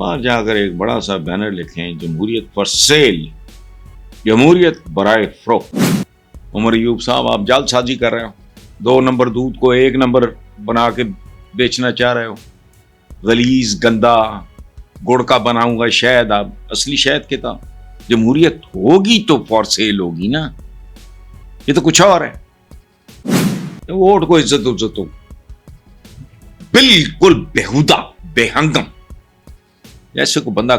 باہر جا کر ایک بڑا سا بینر لکھیں جمہوریت فار سیل، جمہوریت برائے فروخت۔ عمر ایوب صاحب آپ جعل سازی کر رہے ہو، 2 نمبر دودھ کو 1 نمبر بنا کے بیچنا چاہ رہے ہو، غلیظ گندا گڑ کا بناؤں گا شہد، آپ اصلی شہد کے تھا۔ جمہوریت ہوگی تو فار سیل ہوگی نا، یہ تو کچھ اور ہے۔ ووٹ کو عزت ہو، بالکل بےہودہ بے ہنگم، جیسے کو بندہ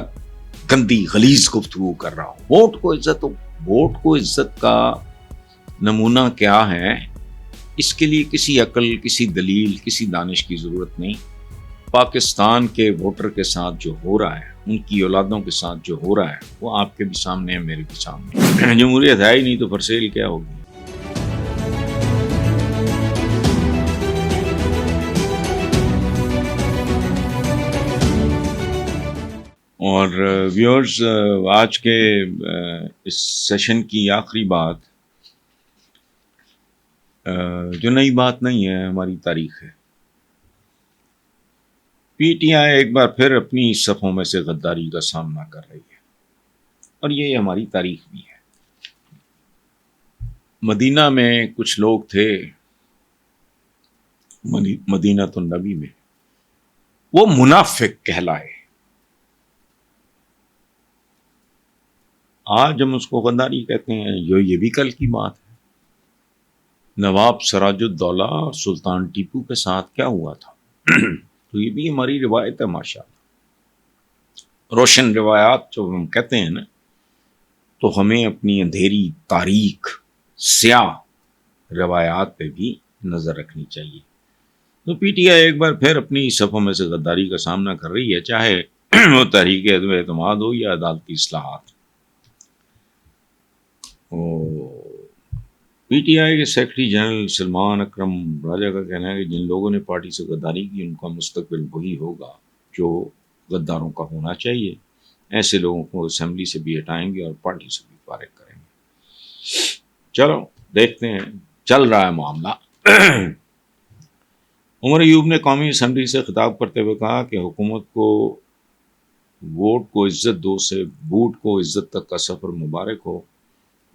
گندی غلیظ گفتگو کر رہا ہو۔ ووٹ کو عزت ہو، ووٹ کو عزت کا نمونہ کیا ہے؟ اس کے لیے کسی عقل، کسی دلیل، کسی دانش کی ضرورت نہیں۔ پاکستان کے ووٹر کے ساتھ جو ہو رہا ہے، ان کی اولادوں کے ساتھ جو ہو رہا ہے، وہ آپ کے بھی سامنے ہے، میرے بھی سامنے ہے۔ جمہوریت ہے ہی نہیں تو فرسیل کیا ہوگی؟ اور ویورز، آج کے اس سیشن کی آخری بات جو نئی بات نہیں ہے، ہماری تاریخ ہے۔ پی ٹی آئی ایک بار پھر اپنی صفوں میں سے غداری کا سامنا کر رہی ہے، اور یہ ہماری تاریخ بھی ہے۔ مدینہ میں کچھ لوگ تھے، مدینہ النبی میں، وہ منافق کہلائے۔ آج ہم اس کو غداری کہتے ہیں، یہ بھی کل کی بات ہے۔ نواب سراج الدولہ اور سلطان ٹیپو کے ساتھ کیا ہوا تھا، تو یہ بھی ہماری روایت ہے ماشاءاللہ۔ روشن روایات جو ہم کہتے ہیں نا، تو ہمیں اپنی اندھیری تاریخ، سیاہ روایات پہ بھی نظر رکھنی چاہیے۔ تو پی ٹی آئی ایک بار پھر اپنی صفوں میں سے غداری کا سامنا کر رہی ہے، چاہے وہ تحریک عدم اعتماد ہو یا عدالتی اصلاحات۔ پی ٹی آئی کے سیکرٹری جنرل سلمان اکرم راجہ کا کہنا ہے کہ جن لوگوں نے پارٹی سے غداری کی، ان کا مستقبل وہی ہوگا جو غداروں کا ہونا چاہیے۔ ایسے لوگوں کو اسمبلی سے بھی ہٹائیں گے اور پارٹی سے بھی فارغ کریں گے۔ چلو دیکھتے ہیں، چل رہا ہے معاملہ۔ عمر ایوب نے قومی اسمبلی سے خطاب کرتے ہوئے کہا کہ حکومت کو ووٹ کو عزت دو سے بوٹ کو عزت تک کا سفر مبارک ہو۔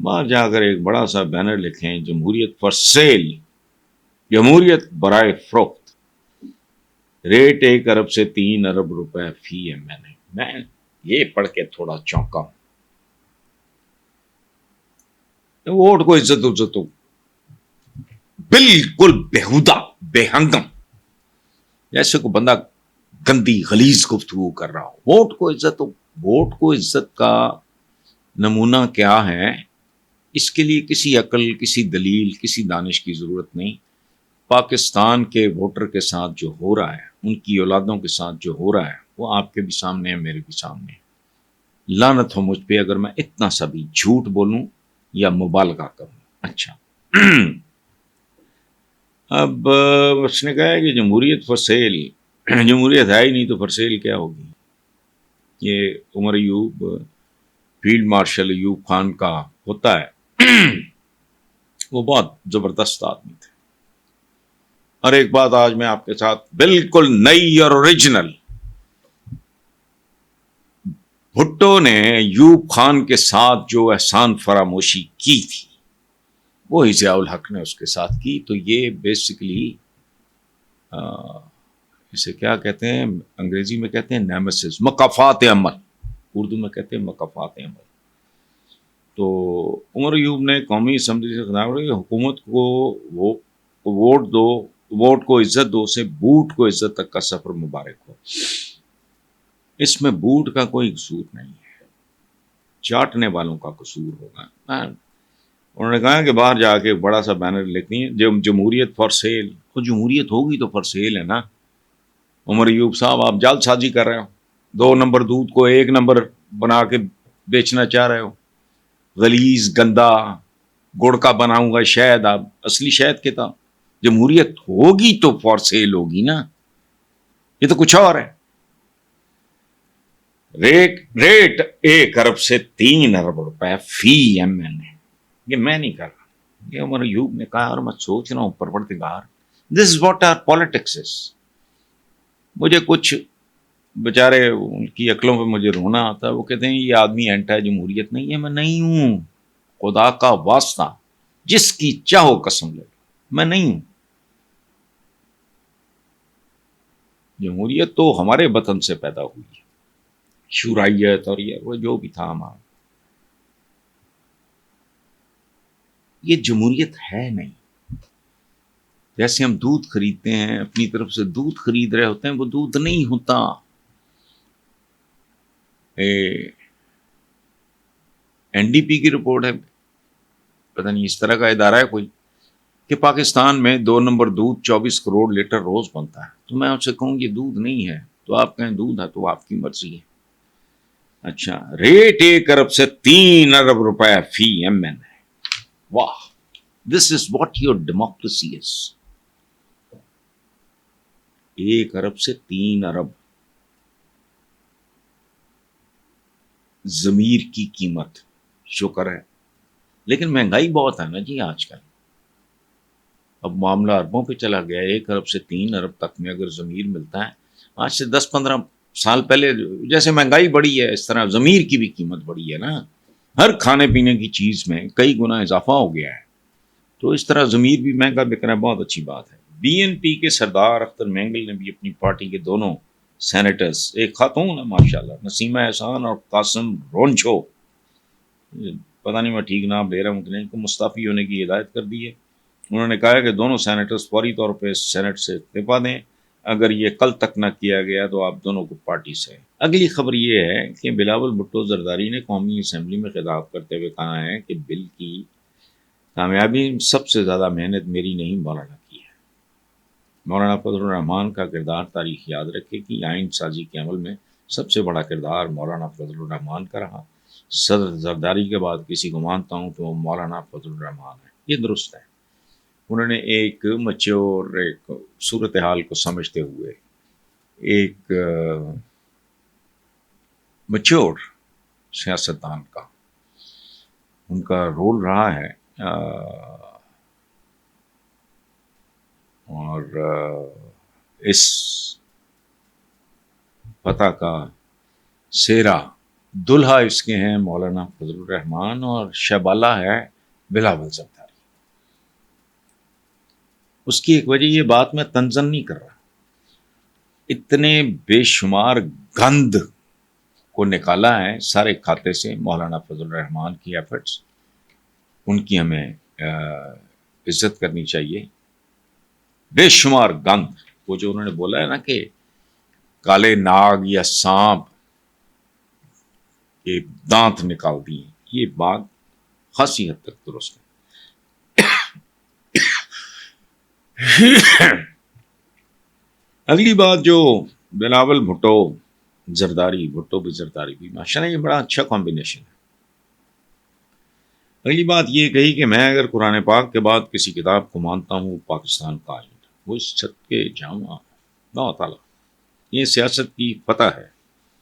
باہر جا کر ایک بڑا سا بینر لکھیں جمہوریت فار سیل، جمہوریت برائے فروخت، ریٹ 1 ارب سے 3 ارب روپے فی ایم این اے۔ میں یہ پڑھ کے تھوڑا چونکا ہوں۔ ووٹ کو عزت ہو، بالکل بےہودہ بے ہنگم، جیسے کو بندہ گندی غلیظ گفتگو کر رہا ہو۔ ووٹ کو عزت ہو، ووٹ کو عزت کا نمونہ کیا ہے؟ اس کے لیے کسی عقل، کسی دلیل، کسی دانش کی ضرورت نہیں۔ پاکستان کے ووٹر کے ساتھ جو ہو رہا ہے، ان کی اولادوں کے ساتھ جو ہو رہا ہے، وہ آپ کے بھی سامنے ہے، میرے بھی سامنے ہے۔ لعنت ہو مجھ پہ اگر میں اتنا سا بھی جھوٹ بولوں یا مبالغہ کروں۔ اچھا، اب اس نے کہا ہے کہ جمہوریت فار سیل، جمہوریت ہے ہی نہیں تو فار سیل کیا ہوگی؟ یہ عمر ایوب، فیلڈ مارشل ایوب خان کا ہوتا ہے۔ وہ بہت زبردست آدمی تھے۔ اور ایک بات آج میں آپ کے ساتھ بالکل نئی اور اوریجنل، بھٹو نے ایوب خان کے ساتھ جو احسان فراموشی کی تھی، وہی ضیاء الحق نے اس کے ساتھ کی۔ تو یہ بیسیکلی اسے کیا کہتے ہیں، انگریزی میں کہتے ہیں نیمسس، مکافات عمل، اردو میں کہتے ہیں مکافات عمل۔ تو عمر ایوب نے قومی اسمبلی سے خطاب کیا کہ حکومت کو وہ ووٹ دو، ووٹ کو عزت دو سے بوٹ کو عزت تک کا سفر مبارک ہو۔ اس میں بوٹ کا کوئی قصور نہیں ہے، چاٹنے والوں کا قصور ہوگا۔ انہوں نے کہا کہ باہر جا کے بڑا سا بینر لکھنی ہے جمہوریت فار سیل۔ تو جمہوریت ہوگی تو فار سیل ہے نا۔ عمر ایوب صاحب آپ جعل سازی کر رہے ہو، 2 نمبر دودھ کو 1 نمبر بنا کے بیچنا چاہ رہے ہو، غلیظ گندا گڑ کا بناؤں گا شہد، آپ اصلی شہد کے تھا۔ جمہوریت ہوگی تو فار سیل ہوگی نا، یہ تو کچھ اور ہے۔ ریٹ 1 ارب سے 3 ارب روپے فی ایم این اے، یہ میں نہیں کر رہا، یہ عمر ایوب نے کہا، اور میں سوچ رہا ہوں پروردگار، this is what our politics is. مجھے کچھ بیچارے ان کی عقلوں پہ مجھے رونا آتا ہے. وہ کہتے ہیں یہ آدمی اینٹا جمہوریت نہیں ہے. میں نہیں ہوں، خدا کا واسطہ، جس کی چاہو قسم لے، میں نہیں ہوں. جمہوریت تو ہمارے وطن سے پیدا ہوئی ہے، شورائیت اور یہ وہ جو بھی تھا ہمارا. یہ جمہوریت ہے نہیں. جیسے ہم دودھ خریدتے ہیں، اپنی طرف سے دودھ خرید رہے ہوتے ہیں، وہ دودھ نہیں ہوتا. این ڈی پی کی رپورٹ ہے، پتہ نہیں اس طرح کا ادارہ ہے کوئی، کہ پاکستان میں 2 نمبر دودھ 24 کروڑ لیٹر روز بنتا ہے. تو میں آپ سے کہوں یہ دودھ نہیں ہے، تو آپ کہیں دودھ ہے تو آپ کی مرضی ہے. اچھا، ریٹ 1 ارب سے 3 ارب روپے فی ایم این ہے. واہ، this is what your democracy is. 1 ارب سے 3 ارب ضمیر کی قیمت. شکر ہے، لیکن مہنگائی بہت ہے نا جی آج کل. اب معاملہ اربوں پہ چلا گیا. 1 ارب سے 3 ارب تک میں اگر ضمیر ملتا ہے، آج سے 10-15 سال پہلے جیسے مہنگائی بڑی ہے اس طرح ضمیر کی بھی قیمت بڑی ہے نا. ہر کھانے پینے کی چیز میں کئی گنا اضافہ ہو گیا ہے، تو اس طرح ضمیر بھی مہنگا بک رہا ہے. بہت اچھی بات ہے. بی این پی کے سردار اختر مینگل نے بھی اپنی پارٹی کے دونوں سینیٹرز، ایک خاتون ہے ماشاءاللہ نسیمہ احسان اور قاسم رونچھو، پتہ نہیں میں ٹھیک نام لے رہا ہوں کہ نہیں، کو مستعفی ہونے کی ہدایت کر دی ہے. انہوں نے کہا ہے کہ دونوں سینیٹرز فوری طور پہ سینٹ سے استعفا دیں. اگر یہ کل تک نہ کیا گیا تو آپ دونوں کو پارٹی سے. اگلی خبر یہ ہے کہ بلاول بھٹو زرداری نے قومی اسمبلی میں خطاب کرتے ہوئے کہا ہے کہ بل کی کامیابی سب سے زیادہ محنت میری نہیں مولانا کی ہے. مولانا فضل الرحمان کا کردار تاریخ یاد رکھے کہ آئین سازی کے عمل میں سب سے بڑا کردار مولانا فضل الرحمان کا رہا. صدر زرداری کے بعد کسی کو مانتا ہوں تو وہ مولانا فضل الرحمان ہے. یہ درست ہے. انہوں نے ایک مچور ایک صورتحال کو سمجھتے ہوئے ایک مچور سیاستدان کا ان کا رول رہا ہے، اور اس فتح کا سیرا دلہا اس کے ہیں مولانا فضل الرحمان اور شبالہ ہے بلاول زرداری. اس کی ایک وجہ یہ بات میں تنزن نہیں کر رہا، اتنے بے شمار گند کو نکالا ہے سارے کھاتے سے مولانا فضل الرحمان کی ایفرٹس. ان کی ہمیں عزت کرنی چاہیے. بے شمار گند، وہ جو انہوں نے بولا ہے نا کہ کالے ناگ یا سانپ کے دانت نکال دیے، یہ بات خاصی حد تک درست ہے. اگلی بات جو بلاول بھٹو زرداری، بھٹو بھی زرداری بھی ماشاءاللہ یہ بڑا اچھا کمبینیشن ہے. اگلی بات یہ کہی کہ میں اگر قرآن پاک کے بعد کسی کتاب کو مانتا ہوں پاکستان کا آئین، وہ اس چھت کے جامع اللہ تعالیٰ. یہ سیاست کی فتح ہے،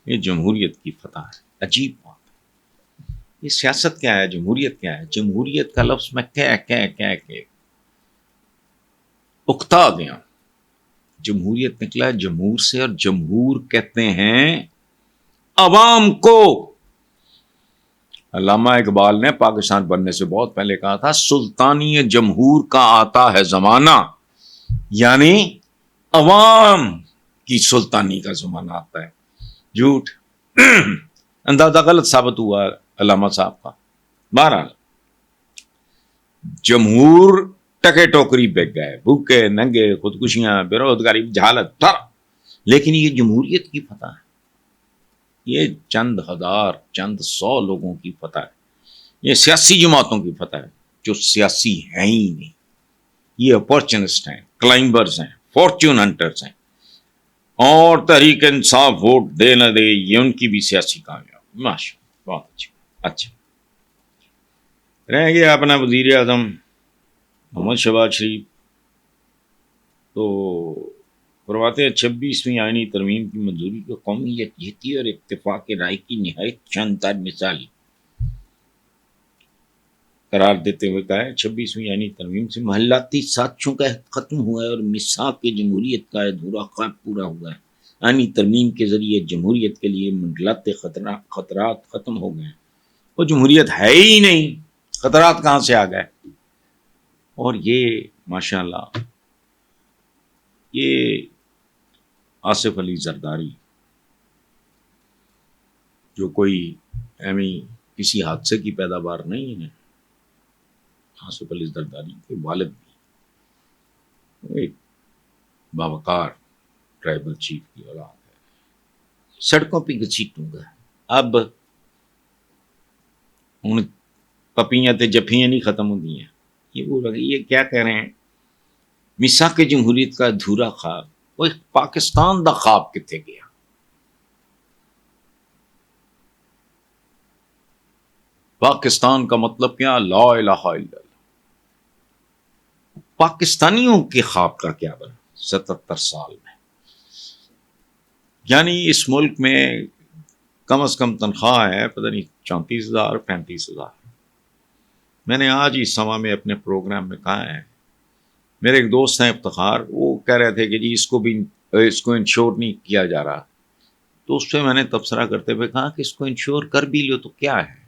یہ جمہوریت کی فتح ہے. عجیب بات ہے. یہ سیاست کیا ہے، جمہوریت کیا ہے؟ جمہوریت کا لفظ میں کہہ کے اکتا گیا. جمہوریت نکلا ہے جمہور سے، اور جمہور کہتے ہیں عوام کو. علامہ اقبال نے پاکستان بننے سے بہت پہلے کہا تھا سلطانی جمہور کا آتا ہے زمانہ، یعنی عوام کی سلطانی کا زمانہ آتا ہے. جھوٹ، اندازہ غلط ثابت ہوا علامہ صاحب کا. بہرحال جمہور ٹکے ٹوکری بک گئے، بھوکے ننگے، خودکشیاں، بے روزگاری، جہالت تھا. لیکن یہ جمہوریت کی فتح ہے. یہ چند ہزار چند سو لوگوں کی فتح ہے. یہ سیاسی جماعتوں کی فتح ہے جو سیاسی ہیں ہی نہیں. یہ اپورچنسٹ ہیں، کلائمبرز ہیں، فارچون ہنٹرز ہیں. اور تحریک انصاف ووٹ دے نہ دے یہ ان کی بھی سیاسی کامیابی. ماشاء اللہ، بہت اچھی. اچھا رہ گیا اپنا وزیر اعظم محمد شہباز شریف. تو فرماتے ہیں 26ویں آئینی ترمیم کی منظوری کو قومی یکجہتی اور اتفاق رائے کی نہایت شاندار مثال قرار دیتے ہوئے کہا ہے 26ویں آئینی ترمیم سے محلاتی سازشوں کا عہد ختم ہوا ہے اور میثاق جمہوریت کا عہد پورا خواب پورا ہوا ہے. آئینی ترمیم کے ذریعے جمہوریت کے لیے منڈلاتے خطرات ختم ہو گئے. وہ جمہوریت ہے ہی نہیں، خطرات کہاں سے آ گئے؟ اور یہ ماشاءاللہ یہ آصف علی زرداری جو کوئی ایمی کسی حادثے کی پیداوار نہیں ہے. آصف علی زرداری کے والد بھی ایک باوقار ٹرائبل چیف کی اولاد ہے. سڑکوں پہ گھسیٹوں گا. اب ان پپیاں تے جفیاں نہیں ختم ہوتی ہیں. یہ کیا کہہ رہے ہیں؟ میثاق جمہوریت کا ادھورا خواب. وہ پاکستان دا خواب کتنے گیا؟ پاکستان کا مطلب کیا؟ لا الہ الا اللہ. پاکستانیوں کے خواب کا کیا بنا 77 سال میں؟ یعنی اس ملک میں کم از کم تنخواہ ہے پتہ نہیں 34,000 35,000. میں نے آج ہی سما میں اپنے پروگرام میں کہا ہے. میرے ایک دوست ہیں افتخار، وہ کہہ رہے تھے کہ جی اس کو انشور نہیں کیا جا رہا. تو اس سے میں نے تبصرہ کرتے ہوئے کہا کہ اس کو انشور کر بھی لو تو کیا ہے؟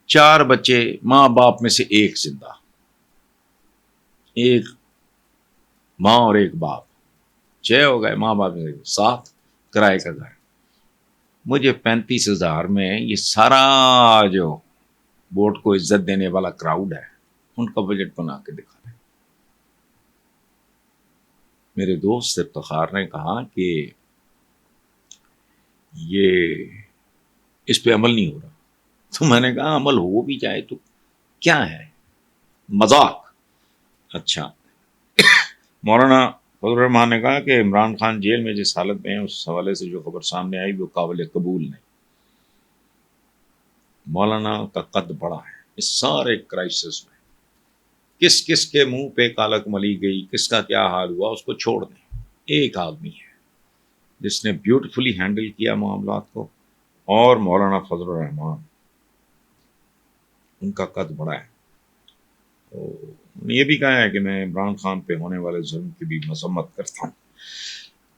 4 بچے، ماں باپ میں سے ایک زندہ، ایک ماں اور ایک باپ، 6 ہو گئے. ماں باپ میں 7 کرائے کا گھر. مجھے 35,000 میں یہ سارا جو ووٹ کو عزت دینے والا کراؤڈ ہے ان کا بجٹ بنا کے دکھا رہے. میرے دوست افتخار نے کہا کہ یہ اس پہ عمل نہیں ہو رہا. تو میں نے کہا عمل ہو بھی جائے تو کیا ہے؟ مذاق. اچھا، مولانا فضل الرحمان نے کہا کہ عمران خان جیل میں جس حالت میں ہے اس حوالے سے جو خبر سامنے آئی وہ قابل قبول نہیں. مولانا کا قد بڑا ہے اس سارے کرائسس میں. کس کس کے منہ پہ کالک ملی گئی، کس کا کیا حال ہوا، اس کو چھوڑ دیں. ایک آدمی ہے جس نے بیوٹیفلی ہینڈل کیا معاملات کو، اور مولانا فضل الرحمان. ان کا قد بڑا ہے. تو یہ بھی کہا ہے کہ میں عمران خان پہ ہونے والے ظلم کی بھی مذمت کرتا ہوں.